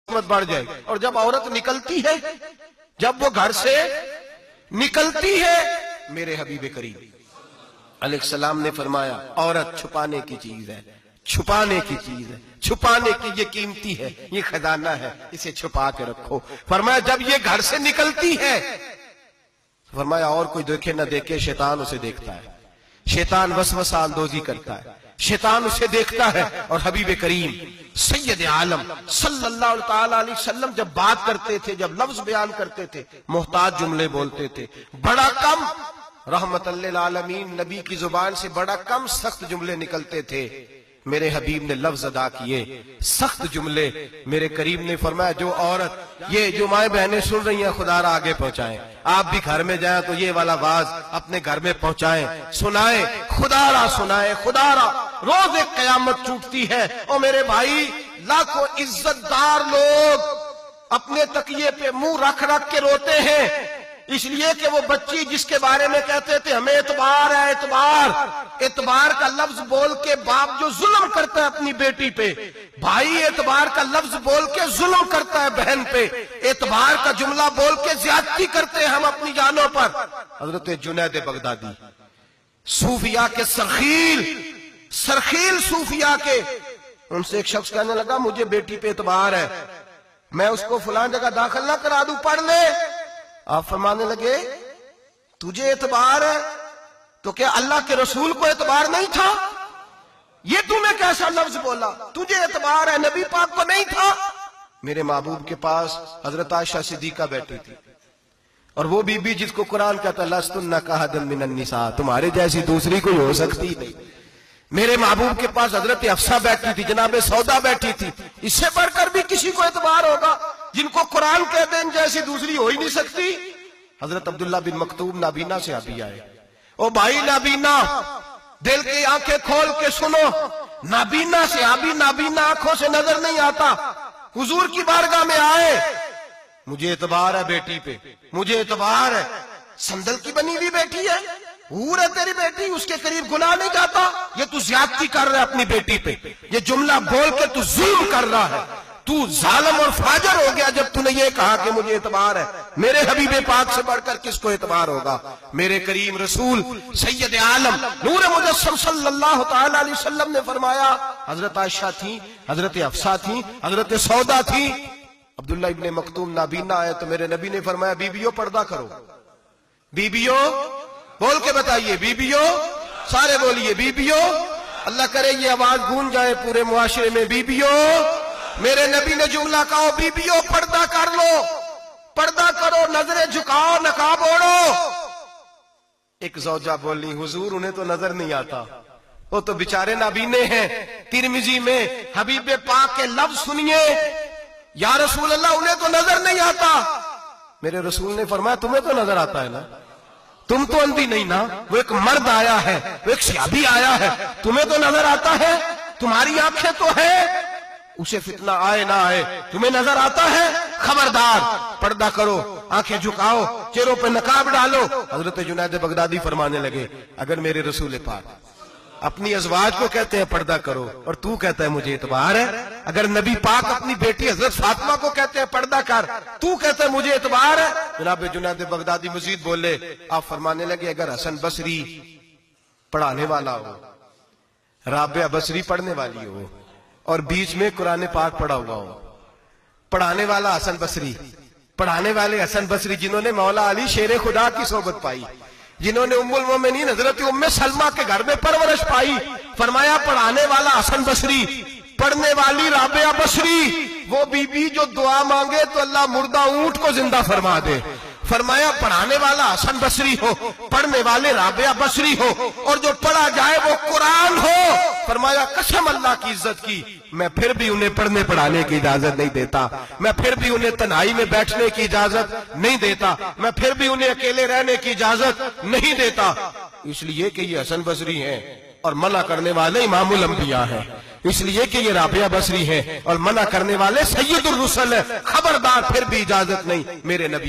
बढ़ जाएगी। और जब औरत निकलती है, जब वो घर से निकलती है, मेरे हबीब करीम अलैहिस्सलाम ने फरमाया औरत छुपाने की चीज है, छुपाने की चीज है, छुपाने की ये कीमती है, ये खजाना है, इसे छुपा के रखो। फरमाया जब ये घर से निकलती है, फरमाया और कोई देखे ना देखे, शैतान उसे देखता है, शैतान वसवसा अंदोजी करता है, शैतान उसे देखता है। और हबीब करीम सैयद आलम सल्लल्लाहु तआला अलैहि वसल्लम जब बात करते थे, जब लफ्ज बयान करते थे, मोहताज जुमले बोलते थे, बड़ा कम, रहमतल लिल आलमीन नबी की जुबान से बड़ा कम सख्त जुमले निकलते थे। मेरे हबीब ने लफ्ज अदा किए, सख्त जुमले। मेरे करीम ने फरमाया जो औरत, ये जो माए बहनें सुन रही हैं, खुदारा आगे पहुंचाएं। आप भी घर में जाएं तो ये वाला आवाज अपने घर में पहुंचाएं, सुनाएं, खुदारा सुनाएं, खुदारा। रोज एक कयामत टूटती है और मेरे भाई लाखों इज्जतदार लोग अपने तकिए पे मुंह रख रख के रोते हैं, इसलिए कि वो बच्ची जिसके बारे में कहते थे हमें एतबार है, एतबार, एतबार का लफ्ज बोल के बाप जो जुल्म करता है अपनी बेटी पे, भाई एतबार का लफ्ज बोल के जुल्म करता है बहन पे, एतबार का जुमला बोल के ज्यादती करते हैं हम अपनी जानों पर। हजरत जुनैद बगदादी सूफिया के सरखील सूफिया के, उनसे एक शख्स कहने लगा मुझे बेटी पे एतबार है, मैं उसको फलां जगह दाखिल ना करा दूं, पढ़ ले। आप फरमाने लगे तुझे एतबार है तो क्या अल्लाह के रसूल को एतबार नहीं था? ये तूने कैसा लफ्ज बोला? तुझे एतबार है, नबी पाक को नहीं था? मेरे महबूब के पास हजरत आयशा सिद्दीका बैठी थी, और वो बीबी जिसको कुरान कहता लस्तुन्ना कहदम मिनन निसा, तुम्हारे जैसी दूसरी कोई हो सकती नहीं। मेरे महबूब के पास हजरत अफसा बैठी थी, जनाबे सौदा बैठी थी, इससे बढ़कर भी किसी को एतबार होगा जिनको कुरान कह दे इन जैसी दूसरी हो ही नहीं सकती। हजरत अब्दुल्ला बिन मक्तूम नाबीना से अभी आए, ओ भाई नाबीना, दिल की आंखें खोल के सुनो, नाबीना से अभी नाबीना आंखों से नजर नहीं आता, हुजूर की बारगाह में आए, मुझे एतबार है बेटी पे, मुझे एतबार है, संदल की बनी हुई बेटी है, हूर है तेरी बेटी, उसके करीब गुनाह नहीं जाता, ये तू ज्यादती कर रहा है अपनी बेटी पे, ये जुमला बोल के तू जुल्म कर रहा है, तू जालिम और फाजर हो गया जब तूने ये कहा कि मुझे एतबार है। मेरे हबीबे पाक से बढ़कर किसको एतबार होगा? मेरे करीम रसूल सैयद आलम नूर मुजस्सम सल्लल्लाहु तआला अलैहि वसल्लम ने फरमाया, हजरत आयशा थी, हजरत अफसा थी, हजरत सौदा थी, अब्दुल्ला इब्ने मक्तूम नाबीना आए तो मेरे नबी ने फरमाया बीबियों पर्दा करो, बीबियों बोल के बताइए, बीबियों, सारे बोलिए बीबियों, अल्लाह करे ये आवाज गूंज जाए पूरे मुआशरे में, बीबियों। मेरे नबी ने जुमला कहा बीबियों पर्दा कर लो, पर्दा करो, नजरें झुकाओ, नकाब ओढ़ो। एक ज़ौजा बोली हुजूर उन्हें तो नजर नहीं आता, वो तो बेचारे नाबीने हैं। तिरमिजी में हबीब पाक के लफ्ज सुनिए, या रसूल अल्लाह उन्हें तो नजर नहीं आता। मेरे रसूल ने फरमाया तुम्हें तो नजर आता है ना, तुम तो अंधी नहीं ना, वो एक मर्द आया है, वो एक सहाबी आया है, तुम्हें तो नजर आता है, तुम्हारी आंखें तो है, उसे फितना आए ना आए तुम्हें नजर आता है, खबरदार पर्दा करो, आंखें झुकाओ, चेहरों पे नकाब डालो। हजरत जुनैद बगदादी फरमाने लगे अगर मेरे रसूल पाक अपनी अज़वाज को कहते हैं पर्दा करो और तू कहता है मुझे एतबार है, अगर नबी पाक अपनी बेटी हजरत फातिमा को कहते हैं पर्दा कर, तू कहता है मुझे एतबार है। जनाब जुनैद बगदादी मजीद बोले, आप फरमाने लगे अगर हसन बसरी पढ़ाने वाला हो, राबिया बसरी पढ़ने वाली हो और बीच में कुरान पाक पढ़ा हुआ हो, पढ़ाने वाला हसन बसरी, पढ़ाने वाले हसन बसरी जिन्होंने मौला अली शेर खुदा की सोबत पाई, जिन्होंने उम्मुल मोमिनीन हजरत उम्मे सलमा के घर में परवरिश पाई, फरमाया पढ़ाने वाला हसन बसरी, पढ़ने वाली राबिया बसरी, वो बीबी जो दुआ मांगे तो अल्लाह मुर्दा ऊंट को जिंदा फरमा दे। फरमाया पढ़ाने वाला हसन बसरी हो, पढ़ने वाले राबिया बसरी हो, और जो पढ़ा जाए वो कुरान हो। फरमाया कसम अल्लाह की इज्जत की, मैं फिर भी उन्हें पढ़ने पढ़ाने की इजाजत नहीं देता, मैं फिर भी उन्हें तन्हाई में बैठने की इजाजत नहीं देता, मैं फिर भी उन्हें अकेले रहने की इजाजत नहीं देता, इसलिए कि ये हसन बसरी हैं और मना करने वाले इमामुल अंबिया हैं, इसलिए कि ये राबिया बसरी हैं और मना करने वाले सैयदुर रुसल हैं। खबरदार फिर भी इजाजत नहीं मेरे नबी